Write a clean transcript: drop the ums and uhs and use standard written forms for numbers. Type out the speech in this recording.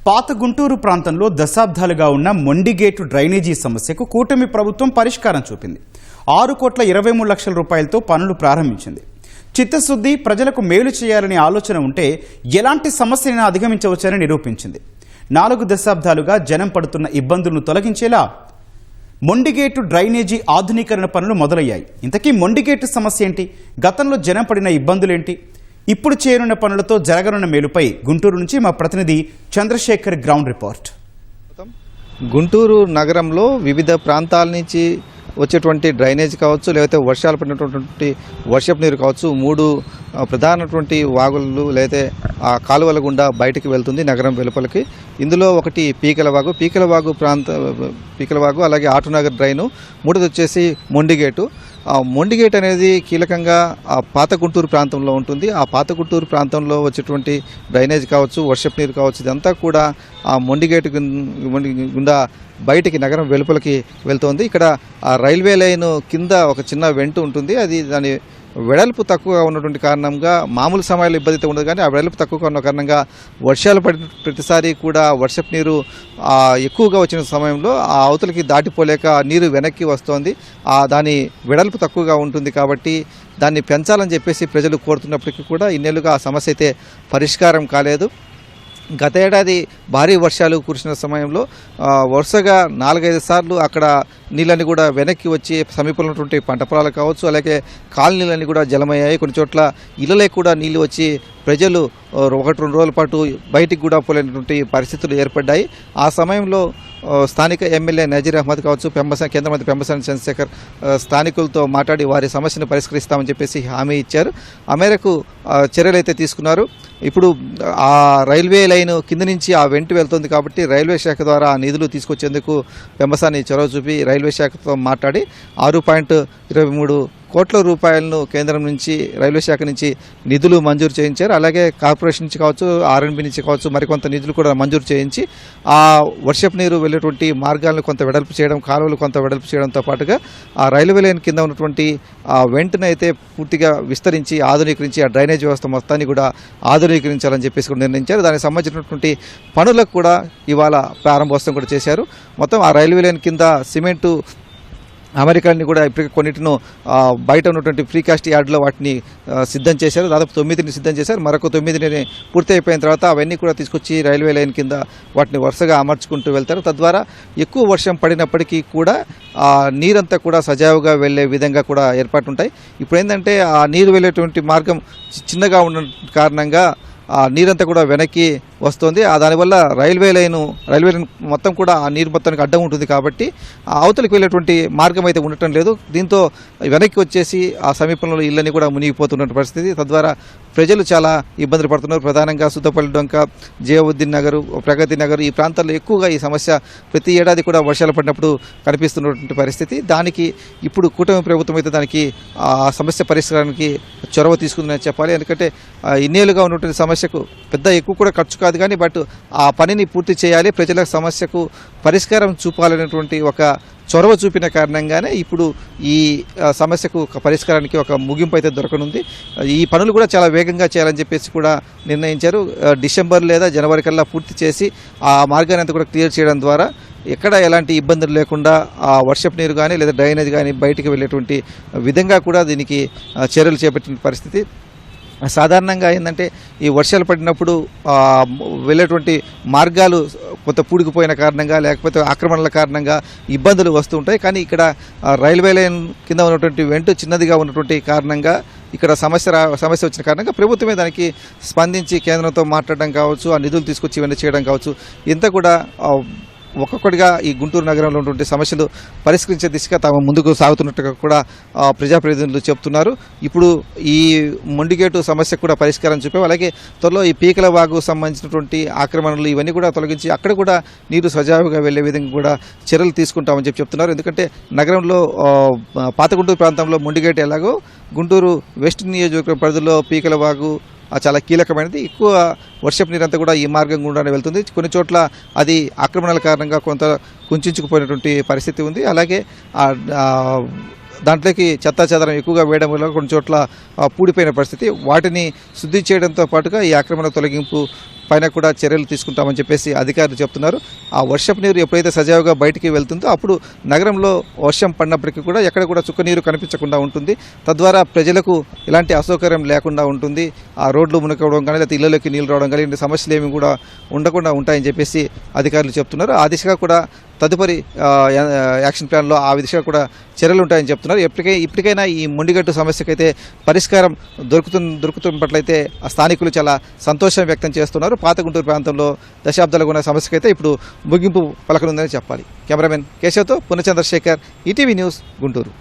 పాత గుంటూరు ప్రాంతంలో దశాబ్దాలుగా ఉన్న మొండిగేటు డ్రైనేజీ సమస్యకు కూటమి ప్రభుత్వం పరిష్కారం చూపింది. 6,23,00,000 రూపాయలతో పనులు ప్రారంభించింది. చిత్తశుద్ధి, ప్రజలకు మేలు చేయాలనే ఆలోచన ఉంటే ఎలాంటి సమస్యనైనా అధిగమించవచ్చని నిరూపించింది. 4 దశాబ్దాలుగా జనం పడుతున్న ఇబ్బందులను తొలగించేలా మొండిగేటు డ్రైనేజీ ఆధునీకరణ పనులు మొదలయ్యాయి. ఇంతకీ మొండిగేటు సమస్య ఏంటి? గతంలో జనం పడిన ఇబ్బందులేంటి? ఇప్పుడు చేరున్న పనులతో జరగనున్న మేలుపై గుంటూరు నుంచి మా ప్రతినిధి చంద్రశేఖర్ గ్రౌండ్ రిపోర్ట్. గుంటూరు నగరంలో వివిధ ప్రాంతాల నుంచి వచ్చేటువంటి డ్రైనేజ్ కావచ్చు, లేకపోతే వర్షాలు పడినటువంటి వర్షపు నీరు కావచ్చు, 3 ప్రధానటువంటి వాగులు లేకపోతే ఆ కాలువల గుండా బయటికి వెళ్తుంది నగరం వెలుపలికి. ఇందులో ఒకటి పీకలవాగు, అలాగే ఆటోనగర్ డ్రైను, 3ది వచ్చేసి మొండిగేటు. మొండిగేట్ అనేది కీలకంగా ఆ పాత గుంటూరు ప్రాంతంలో ఉంటుంది. ఆ పాత గుంటూరు ప్రాంతంలో వచ్చేటువంటి డ్రైనేజ్ కావచ్చు, వర్షపు నీరు కావచ్చు, ఇదంతా కూడా ఆ మొండిగేటు గుండా బయటికి నగరం వెలుపలికి వెళ్తోంది. ఇక్కడ ఆ రైల్వే లైన్ కింద ఒక చిన్న వెంట ఉంటుంది. అది దాని వెడల్పు తక్కువగా ఉన్నటువంటి కారణంగా మామూలు సమయాల్లో ఇబ్బంది అయితే ఉండదు, కానీ ఆ వెడల్పు తక్కువగా ఉన్న కారణంగా వర్షాలు పడిన ప్రతిసారి కూడా వర్షపు నీరు ఎక్కువగా వచ్చిన సమయంలో ఆ అవతలకి దాటిపోలేక నీరు వెనక్కి వస్తోంది. దాని వెడల్పు తక్కువగా ఉంటుంది కాబట్టి దాన్ని పెంచాలని చెప్పేసి ప్రజలు కోరుతున్నప్పటికీ కూడా ఇన్నేళ్లుగా ఆ సమస్య అయితే పరిష్కారం కాలేదు. గత ఏడాది భారీ వర్షాలు కురిసిన సమయంలో వరుసగా 4-5 సార్లు అక్కడ నీళ్ళని కూడా వెనక్కి వచ్చి సమీపంలో ఉన్నటువంటి పంట పొలాలు కావచ్చు, అలాగే కాలనీలన్నీ కూడా జలమయ్యాయి. కొన్ని చోట్ల ఇళ్లలోకి కూడా నీళ్లు వచ్చి ప్రజలు 1-2 రోజుల పాటు బయటికి కూడా పోలేనటువంటి పరిస్థితులు ఏర్పడ్డాయి. ఆ సమయంలో స్థానిక ఎమ్మెల్యే నజీర్ అహ్మద్ కావచ్చు, కేంద్ర మంత్రి పెంబసాని చంద్రశేఖర్ స్థానికులతో మాట్లాడి వారి సమస్యను పరిష్కరిస్తామని చెప్పేసి హామీ ఇచ్చారు. ఆ మేరకు చర్యలు అయితే తీసుకున్నారు. ఇప్పుడు ఆ రైల్వే లైన్ కింద నుంచి ఆ వెంట వెళ్తుంది కాబట్టి రైల్వే శాఖ ద్వారా ఆ నిధులు తీసుకొచ్చేందుకు పెంబసాని చొరవ చూపి రైల్వే శాఖతో మాట్లాడి 6.23 కోట్ల రూపాయలను కేంద్రం నుంచి, రైల్వే శాఖ నుంచి నిధులు మంజూరు చేయించారు. అలాగే కార్పొరేషన్ నుంచి కావచ్చు, ఆర్ఎండ్బి నుంచి కావచ్చు, మరికొంత నిధులు కూడా మంజూరు చేయించి ఆ వర్షపు నీరు వెళ్ళేటువంటి మార్గాలను కొంత వెడల్పు చేయడం, కాలువలు కొంత వెడల్పు చేయడంతో పాటుగా ఆ రైల్వే లైన్ కింద ఉన్నటువంటి ఆ వెంటనే అయితే పూర్తిగా విస్తరించి ఆధునీకరించి ఆ డ్రైనేజ్ వ్యవస్థ మొత్తాన్ని కూడా ఆధునీకరించాలని చెప్పేసి కూడా నిర్ణయించారు. దానికి సంబంధించినటువంటి పనులకు కూడా ఇవాళ ప్రారంభోత్సవం కూడా చేశారు. మొత్తం ఆ రైల్వే లైన్ కింద సిమెంటు అమెరికాని కూడా ఇప్పటికే కొన్నిటిను బయట ఉన్నటువంటి ప్రీకాస్ట్ యార్డ్లో వాటిని సిద్ధం చేశారు. దాదాపు 9ని సిద్ధం చేశారు. మరొక 9ని పూర్తి అయిపోయిన తర్వాత అవన్నీ కూడా తీసుకొచ్చి రైల్వే లైన్ కింద వాటిని వరుసగా అమర్చుకుంటూ వెళ్తారు. తద్వారా ఎక్కువ వర్షం పడినప్పటికీ కూడా ఆ నీరంతా కూడా సజావుగా వెళ్లే విధంగా కూడా ఏర్పాటు ఉంటాయి. ఇప్పుడు ఏంటంటే ఆ నీరు వెళ్ళేటువంటి మార్గం చిన్నగా ఉన్న కారణంగా ఆ నీరంతా కూడా వెనక్కి వస్తుంది. దానివల్ల రైల్వే లైన్ మొత్తం కూడా ఆ నీరు మొత్తానికి అడ్డం ఉంటుంది కాబట్టి ఆ అవతలికి వెళ్ళేటువంటి మార్గం అయితే ఉండటం లేదు. దీంతో వెనక్కి వచ్చేసి ఆ సమీపంలో ఇళ్ళని కూడా మునిగిపోతున్న పరిస్థితి. తద్వారా ప్రజలు చాలా ఇబ్బందులు పడుతున్నారు. ప్రధానంగా సుద్దపల్లి డొంక, జియావుద్దీన్ నగర్, ప్రగతి నగర్ ఈ ప్రాంతాల్లో ఎక్కువగా ఈ సమస్య ప్రతి ఏడాది కూడా వర్షాలు పడినప్పుడు కనిపిస్తున్నటువంటి పరిస్థితి. దానికి ఇప్పుడు కూటమి ప్రభుత్వం అయితే దానికి ఆ సమస్య పరిష్కారానికి చొరవ తీసుకుందని చెప్పాలి. ఎందుకంటే ఇన్నేళ్లుగా ఉన్నటువంటి సమస్యకు పెద్ద ఎక్కువ కూడా ఖర్చు కాదు, కానీ బట్ ఆ పనిని పూర్తి చేయాలి, ప్రజల సమస్యకు పరిష్కారం చూపాలనేటువంటి ఒక చొరవ చూపిన కారణంగానే ఇప్పుడు ఈ సమస్యకు ఒక పరిష్కారానికి ఒక ముగింపు అయితే దొరకనుంది. ఈ పనులు కూడా చాలా వేగంగా చేయాలని చెప్పేసి కూడా నిర్ణయించారు. డిసెంబర్ లేదా జనవరి కల్లా పూర్తి చేసి ఆ మార్గాన్ని అంతా కూడా క్లియర్ చేయడం ద్వారా ఎక్కడ ఎలాంటి ఇబ్బందులు లేకుండా ఆ వర్షపు నీరు కానీ లేదా డ్రైనేజ్ కానీ బయటికి వెళ్ళేటువంటి విధంగా కూడా దీనికి చర్యలు చేపట్టిన పరిస్థితి. సాధారణంగా ఏంటంటే ఈ వర్షాలు పడినప్పుడు వెళ్ళేటువంటి మార్గాలు కొంత పూడికిపోయిన కారణంగా, లేకపోతే ఆక్రమణల కారణంగా ఇబ్బందులు వస్తూ ఉంటాయి. కానీ ఇక్కడ రైల్వే లైన్ కింద ఉన్నటువంటి వెంట చిన్నదిగా ఉన్నటువంటి కారణంగా ఇక్కడ సమస్య వచ్చిన కారణంగా ప్రభుత్వమే దానికి స్పందించి కేంద్రంతో మాట్లాడడం కావచ్చు, ఆ నిధులు తీసుకొచ్చి ఇవన్నీ చేయడం కావచ్చు, ఇంత కూడా ఒక్కొక్కటిగా ఈ గుంటూరు నగరంలో ఉన్నటువంటి సమస్యలు పరిష్కరించే దిశగా తాము ముందుకు సాగుతున్నట్టుగా కూడా ప్రజాప్రతినిధులు చెప్తున్నారు. ఇప్పుడు ఈ మొండిగేటు సమస్య కూడా పరిష్కారం చూపాం. అలాగే త్వరలో ఈ పీకలవాగు సంబంధించినటువంటి ఆక్రమణలు ఇవన్నీ కూడా తొలగించి అక్కడ కూడా నీరు సజావుగా వెళ్లే విధంగా కూడా చర్యలు తీసుకుంటామని చెప్తున్నారు. ఎందుకంటే నగరంలో పాత గుంటూరు ప్రాంతంలో మొండిగేటు ఎలాగో గుంటూరు వెస్ట్ నియోజకవర్గం పరిధిలో పీకలవాగు చాలా కీలకమైనది. ఎక్కువ వర్షపు నీరంతా కూడా ఈ మార్గం గుండానే వెళ్తుంది. కొన్ని చోట్ల అది ఆక్రమణల కారణంగా కొంత కుంచుకుపోయినటువంటి పరిస్థితి ఉంది. అలాగే దాంట్లోకి చెత్తాచెదరం ఎక్కువగా వేయడం వల్ల కొన్ని చోట్ల పూడిపోయిన పరిస్థితి. వాటిని శుద్ధి చేయడంతో పాటుగా ఈ ఆక్రమణ తొలగింపు పైన కూడా చర్యలు తీసుకుంటామని చెప్పేసి అధికారులు చెప్తున్నారు. ఆ వర్షపు నీరు ఎప్పుడైతే సజావుగా బయటికి వెళ్తుందో అప్పుడు నగరంలో వర్షం పడినప్పటికీ కూడా ఎక్కడ కూడా చుక్క నీరు కనిపించకుండా ఉంటుంది. తద్వారా ప్రజలకు ఎలాంటి అసౌకర్యం లేకుండా ఉంటుంది. ఆ రోడ్లు మునకవడం కానీ లేకపోతే ఇళ్లలోకి నీళ్ళు రావడం కానీ ఇలాంటి సమస్యలు ఏమి కూడా ఉండకుండా ఉంటాయని చెప్పేసి అధికారులు చెప్తున్నారు. ఆ దిశగా కూడా తదుపరి యాక్షన్ ప్లాన్లో ఆ దిశగా కూడా చర్యలు ఉంటాయని చెప్తున్నారు. ఇప్పటికైనా ఈ మొండిగట్టు సమస్యకైతే పరిష్కారం దొరుకుతున్నట్లయితే ఆ స్థానికులు చాలా సంతోషం వ్యక్తం చేస్తున్నారు. పాత గుంటూరు ప్రాంతంలో దశాబ్దాలుగా ఉన్న సమస్యకైతే ఇప్పుడు ముగింపు పలకనుందని చెప్పాలి. కెమెరామెన్ కేశవ్తో పునచంద్రశేఖర్, ఈటీవీ న్యూస్, గుంటూరు.